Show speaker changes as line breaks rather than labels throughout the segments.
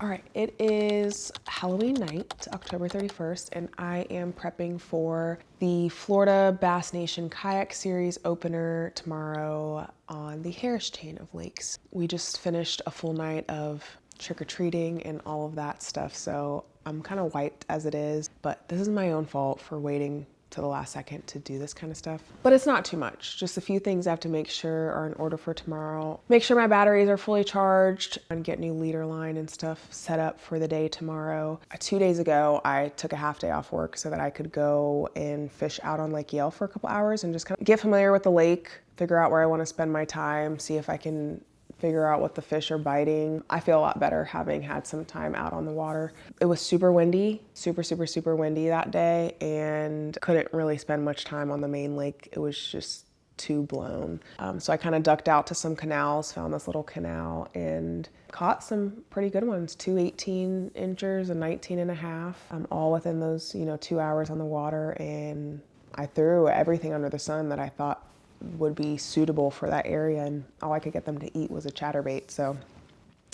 All right, it is Halloween night, October 31st, and I am prepping for the Florida Bass Nation Kayak Series opener tomorrow on the Harris chain of lakes. We just finished a full night of trick-or-treating and all of that stuff, so I'm kind of wiped as it is, but this is my own fault for waiting to the last second to do this kind of stuff. But it's not too much. Just a few things I have to make sure are in order for tomorrow. Make sure my batteries are fully charged and get new leader line and stuff set up for the day tomorrow. 2 days ago, I took a half day off work so that I could go and fish out on Lake Yale for a couple hours and just kind of get familiar with the lake, figure out where I want to spend my time, see if I can figure out what the fish are biting. I feel a lot better having had some time out on the water. It was super windy, super windy that day, and couldn't really spend much time on the main lake. It was just too blown. So I kind of ducked out to some canals, found this little canal, and caught some pretty good ones, 2 18 inchers, a 19 and a half, all within those 2 hours on the water. And I threw everything under the sun that I thought would be suitable for that area, and all I could get them to eat was a chatterbait. So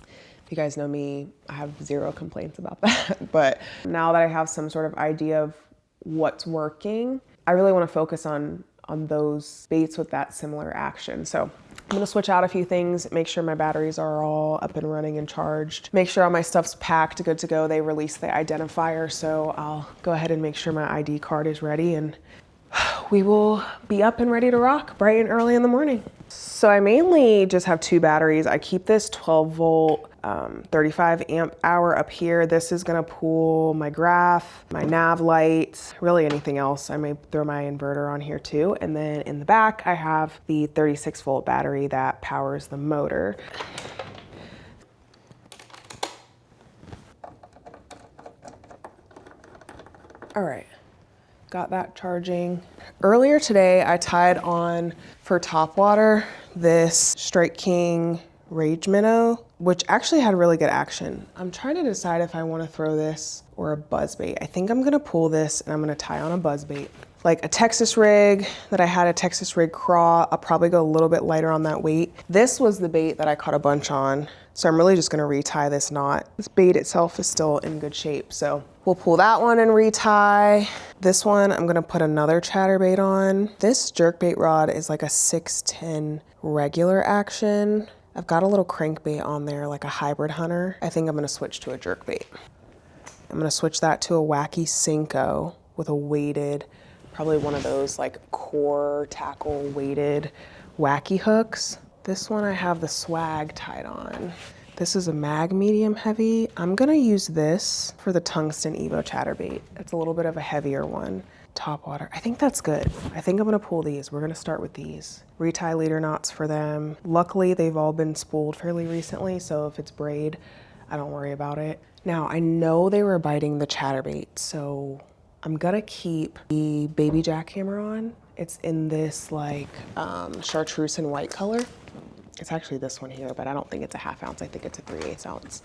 if you guys know me, I have zero complaints about that. But now that I have some sort of idea of what's working, I really want to focus on those baits with that similar action. So I'm gonna switch out a few things, make sure my batteries are all up and running and charged, make sure all my stuff's packed, good to go. They released the identifier, so I'll go ahead and make sure my ID card is ready, and we will be up and ready to rock bright and early in the morning. So I mainly just have 2 batteries. I keep this 12 volt, 35 amp hour up here. This is gonna pull my graph, my nav lights, really anything else. I may throw my inverter on here too. And then in the back, I have the 36 volt battery that powers the motor. All right. Got that charging. Earlier today, I tied on for topwater this Strike King Rage Minnow, which actually had really good action. I'm trying to decide if I want to throw this or a buzzbait. I think I'm gonna pull this and I'm gonna tie on a buzzbait. Like a Texas rig that I had, a Texas rig craw. I'll probably go a little bit lighter on that weight. This was the bait that I caught a bunch on, so I'm really just gonna retie this knot. This bait itself is still in good shape, so we'll pull that one and retie. This one, I'm gonna put another chatterbait on. This jerkbait rod is like a 610 regular action. I've got a little crankbait on there, like a hybrid hunter. I think I'm gonna switch to a jerkbait. I'm gonna switch that to a Wacky Cinco with a weighted, probably one of those like core tackle weighted wacky hooks. This one I have the swag tied on. This is a mag medium heavy. I'm gonna use this for the tungsten Evo chatterbait. It's a little bit of a heavier one. Topwater, I think that's good. I think I'm gonna pull these. We're gonna start with these. Retie leader knots for them. Luckily, they've all been spooled fairly recently, so if it's braid, I don't worry about it. Now, I know they were biting the chatterbait, so I'm gonna keep the baby jackhammer on. It's in this like chartreuse and white color. It's actually this one here, but I don't think it's a 1/2 ounce. I think it's a 3/8 ounce.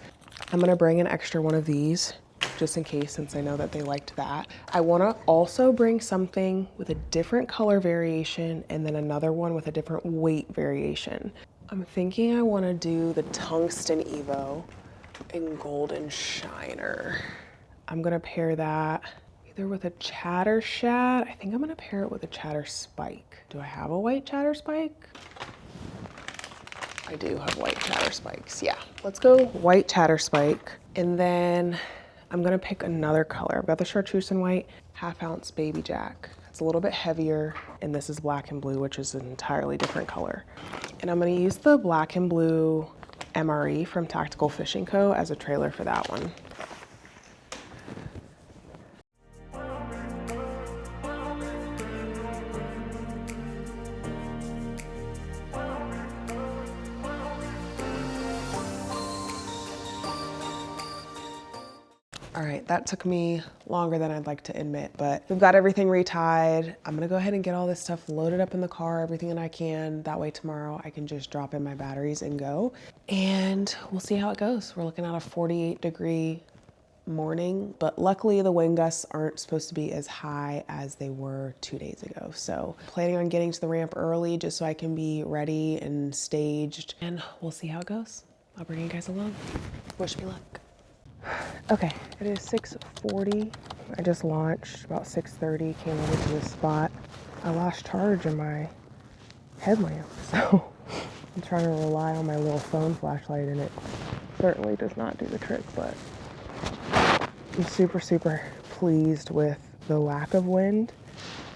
I'm gonna bring an extra one of these just in case, since I know that they liked that. I wanna also bring something with a different color variation and then another one with a different weight variation. I'm thinking I wanna do the tungsten Evo in golden shiner. I'm gonna pair that either with a chatter shad. I think I'm gonna pair it with a chatter spike. Do I have a white chatter spike? I do have white chatter spikes. Yeah, let's go white chatter spike. And then I'm gonna pick another color. I've got the chartreuse and white 1/2 ounce baby jack. It's a little bit heavier, and this is black and blue, which is an entirely different color. And I'm gonna use the black and blue MRE from Tactical Fishing Co. as a trailer for that one. All right, that took me longer than I'd like to admit, but we've got everything retied. I'm gonna go ahead and get all this stuff loaded up in the car, everything that I can. That way tomorrow I can just drop in my batteries and go. And we'll see how it goes. We're looking at a 48-degree morning, but luckily the wind gusts aren't supposed to be as high as they were 2 days ago. So planning on getting to the ramp early just so I can be ready and staged, and we'll see how it goes. I'll bring you guys along. Wish me luck. Okay, it is 6:40. I just launched about 6:30, came over to this spot. I lost charge in my headlamp, so I'm trying to rely on my little phone flashlight, and it certainly does not do the trick, but I'm super pleased with the lack of wind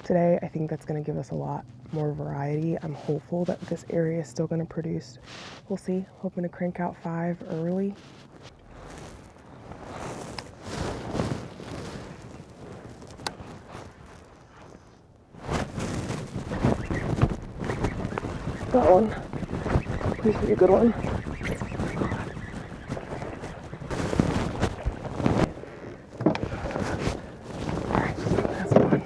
today. I think that's going to give us a lot more variety. I'm hopeful that this area is still going to produce. We'll see. Hoping to crank out 5 early. That one. Please be a good one. Alright, that's one.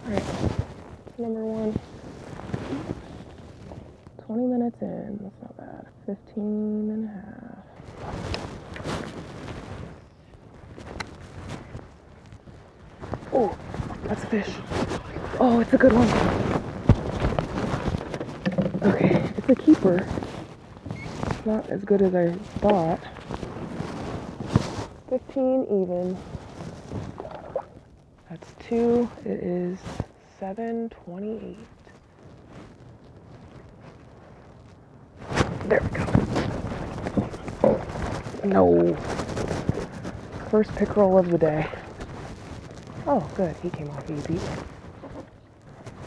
Alright, number 1. 20 minutes in, that's not bad. 15 and a half. Oh, that's a fish. Oh, it's a good one. Okay, it's a keeper. It's not as good as I thought. 15 even. That's 2. It is 7:28. There we go. No. First pickerel of the day. Oh, good. He came off easy.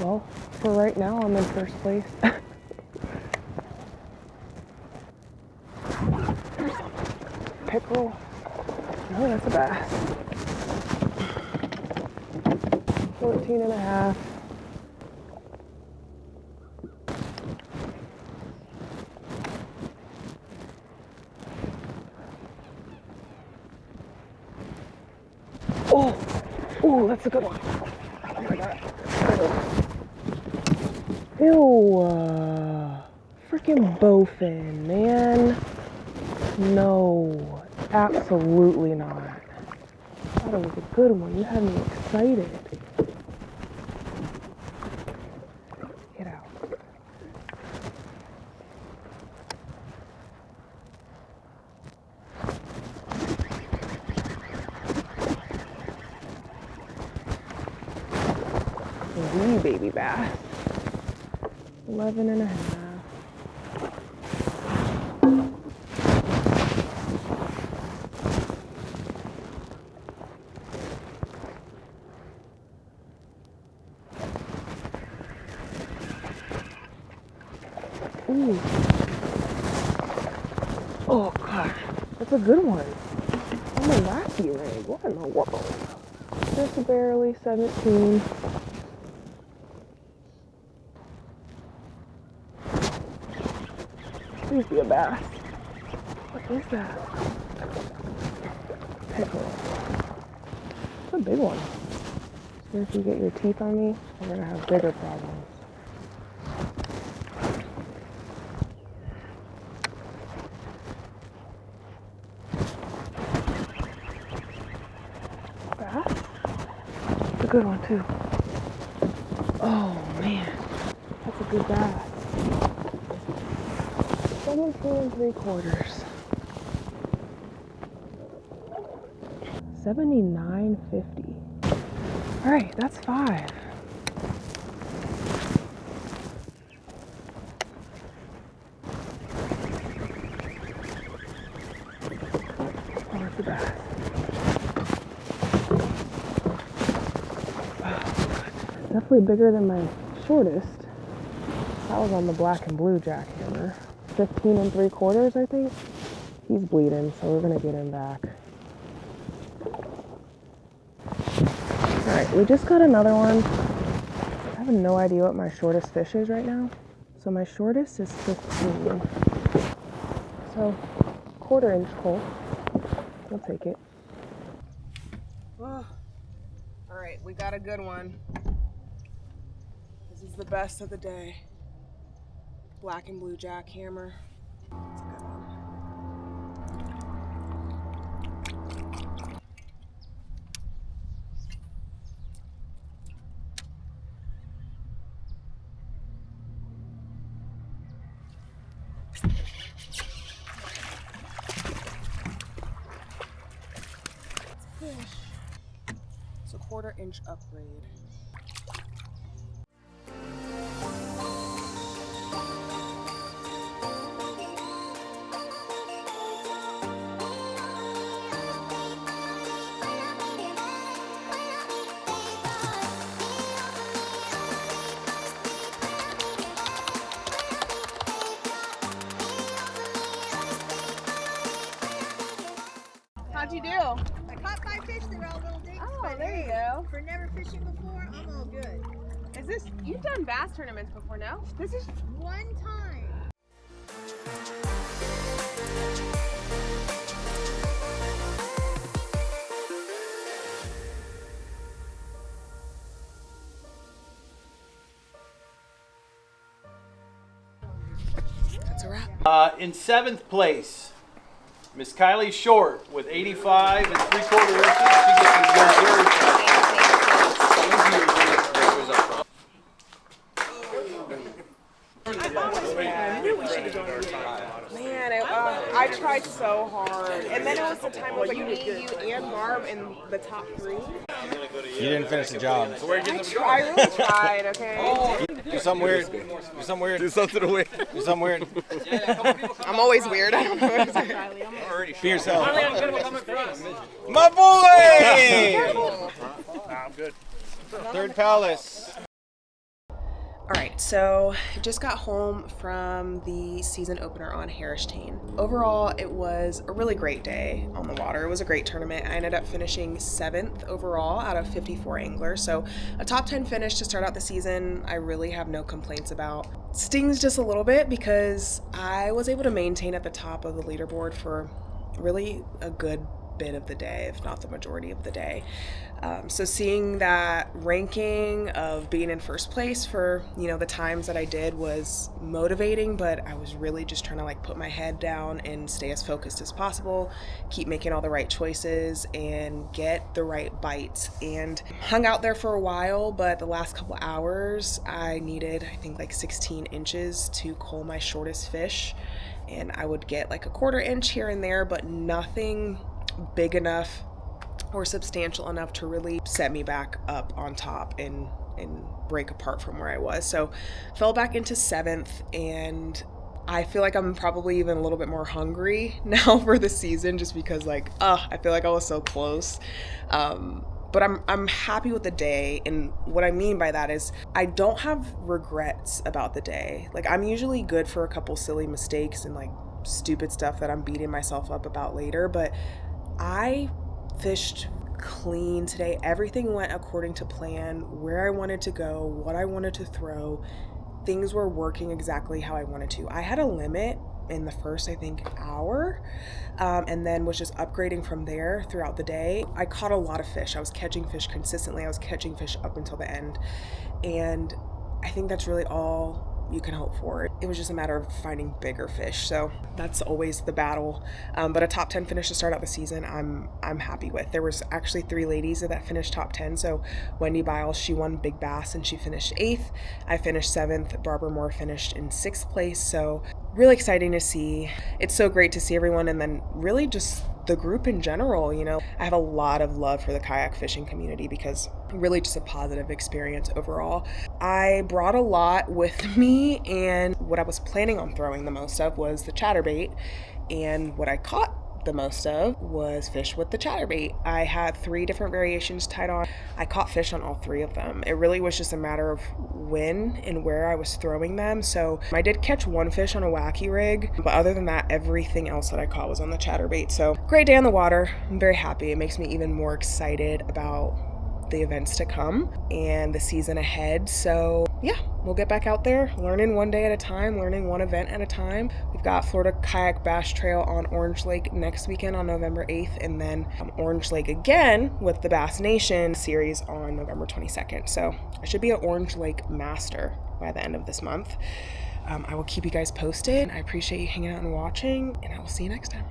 Well, for right now, I'm in first place. Pickerel. No, that's a bass. 14 and a half. Oh, that's a good one. Oh my God. Ew. Freaking bowfin, man. No, absolutely not. I thought it was a good one. You had me excited. Get out. Wee baby bass. 11 and a half. Ooh. Oh gosh, that's a good one. I'm a wacky rig. What in the world? Just barely 17. Please be a bass. What is that? Pickerel. It's a big one. So if you get your teeth on me, we're gonna have bigger problems. Bass? It's a good one too. Oh man, that's a good bass. 17 3/4. 79.50. All right, that's 5. Oh, that's a bass. Oh, definitely bigger than my shortest. That was on the black and blue jackhammer. 15 3/4, I think. He's bleeding, so we're gonna get him back. All right, we just got another one. I have no idea what my shortest fish is right now. So my shortest is 15. So 1/4 inch pole. We'll take it. Oh, all right, we got a good one. This is the best of the day. Black and blue jackhammer. It's a good one. 1/4 inch upgrade.
How'd you do?
I caught 5 fish. They were all little dinks.
Oh,
but
there you
hey,
go.
For never fishing before, I'm all good.
Is this, you've done bass tournaments before, no? This is
One time.
That's a wrap.
In 7th place, Miss Kylie Short with 85 and 3/4 inches. She gets the very
Man, I tried so hard. And then it was the time of like me, you, and Barb in the top 3.
You didn't finish the job.
I really tried, okay?
Do something weird. Do something weird.
Do something weird.
Do something weird.
I'm always weird. I don't know.
Be yourself. My boy!
I'm good.
3rd Palace.
All right, so I just got home from the season opener on Harristain. Overall, it was a really great day on the water. It was a great tournament. I ended up finishing 7th overall out of 54 anglers. So a top 10 finish to start out the season, I really have no complaints about. Stings just a little bit because I was able to maintain at the top of the leaderboard for really a good bit of the day, if not the majority of the day. So seeing that ranking of being in first place for, the times that I did was motivating, but I was really just trying to like put my head down and stay as focused as possible, keep making all the right choices and get the right bites. And hung out there for a while, but the last couple hours I needed, I think like 16 inches to cull my shortest fish. And I would get like a 1/4 inch here and there, but nothing big enough or substantial enough to really set me back up on top and break apart from where I was. So fell back into 7th, and I feel like I'm probably even a little bit more hungry now for the season just because I feel like I was so close. But I'm happy with the day, and what I mean by that is I don't have regrets about the day. Like, I'm usually good for a couple silly mistakes and like stupid stuff that I'm beating myself up about later, but I fished clean today. Everything went according to plan, where I wanted to go, what I wanted to throw. Things were working exactly how I wanted to. I had a limit in the first, I think, hour, and then was just upgrading from there throughout the day. I caught a lot of fish. I was catching fish consistently. I was catching fish up until the end, and I think that's really all you can hope for. It was just a matter of finding bigger fish, so that's always the battle. But a top 10 finish to start out the season, I'm happy with. There was actually 3 ladies that finished top 10. So Wendy Biles, she won big bass and she finished 8th. I finished 7th. Barbara Moore finished in 6th place. So really exciting to see. It's so great to see everyone, and then really just the group in general. I have a lot of love for the kayak fishing community because really just a positive experience overall. I brought a lot with me, and what I was planning on throwing the most of was the chatterbait, and what I caught the most of was fish with the chatterbait. I had 3 different variations tied on. I caught fish on all 3 of them. It really was just a matter of when and where I was throwing them. So I did catch 1 fish on a wacky rig, but other than that, everything else that I caught was on the chatterbait. So great day on the water. I'm very happy. It makes me even more excited about the events to come and the season ahead. So yeah, we'll get back out there, learning one day at a time, learning one event at a time. We've got Florida Kayak Bass Trail on Orange Lake next weekend on November 8th, and then Orange Lake again with the Bass Nation series on November 22nd. So I should be an Orange Lake master by the end of this month. I will keep you guys posted. I appreciate you hanging out and watching, and I will see you next time.